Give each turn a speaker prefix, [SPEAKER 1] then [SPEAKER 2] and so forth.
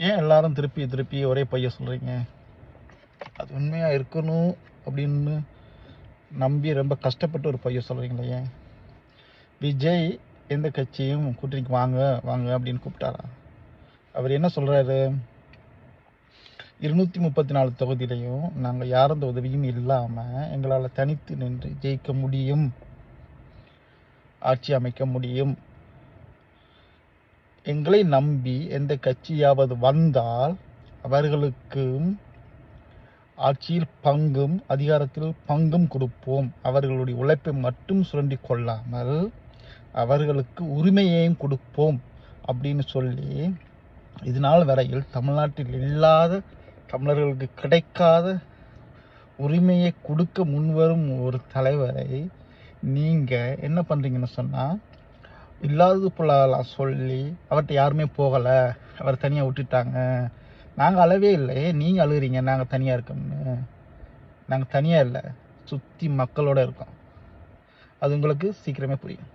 [SPEAKER 1] ஏன் எல்லாரும் திருப்பி திருப்பி ஒரே பொய்ய சொல்கிறீங்க? அது உண்மையாக இருக்கணும் அப்படின்னு நம்பி ரொம்ப கஷ்டப்பட்டு ஒரு பொய்ய சொல்கிறீங்களே ஏன்? விஜய் எந்த கட்சியும் கூட்டணிக்கு வாங்க வாங்க அப்படின்னு கூப்பிட்டாரா? அவர் என்ன சொல்கிறாரு? 234 தொகுதியிலையும் நாங்கள் யாரந்த உதவியும் இல்லாமல் எங்களால் தனித்து நின்று ஜெயிக்க முடியும், ஆட்சி அமைக்க முடியும். எங்களை நம்பி எந்த கட்சியாவது வந்தால் அவர்களுக்கும் ஆட்சியில் பங்கும் அதிகாரத்தில் பங்கும் கொடுப்போம். அவர்களுடைய உழைப்பை மட்டும் சுரண்டி கொள்ளாமல் அவர்களுக்கு உரிமையையும் கொடுப்போம் அப்படின்னு சொல்லி இதனால் வரையில் தமிழ்நாட்டில் இல்லாத, தமிழர்களுக்கு கிடைக்காத உரிமையை கொடுக்க முன்வரும் ஒரு தலைவரை நீங்கள் என்ன பண்ணுறீங்கன்னு சொன்னால், இல்லாதது போலாம் சொல்லி அவர்கிட்ட யாருமே போகலை, அவர் தனியாக விட்டுட்டாங்க, நாங்கள் அளவே இல்லை, நீங்கள் அழுகிறீங்க நாங்கள் தனியாக இருக்கோம்னு. நாங்கள் தனியாக இல்லை, சுற்றி மக்களோடு இருக்கோம். அது உங்களுக்கு சீக்கிரமே புரியும்.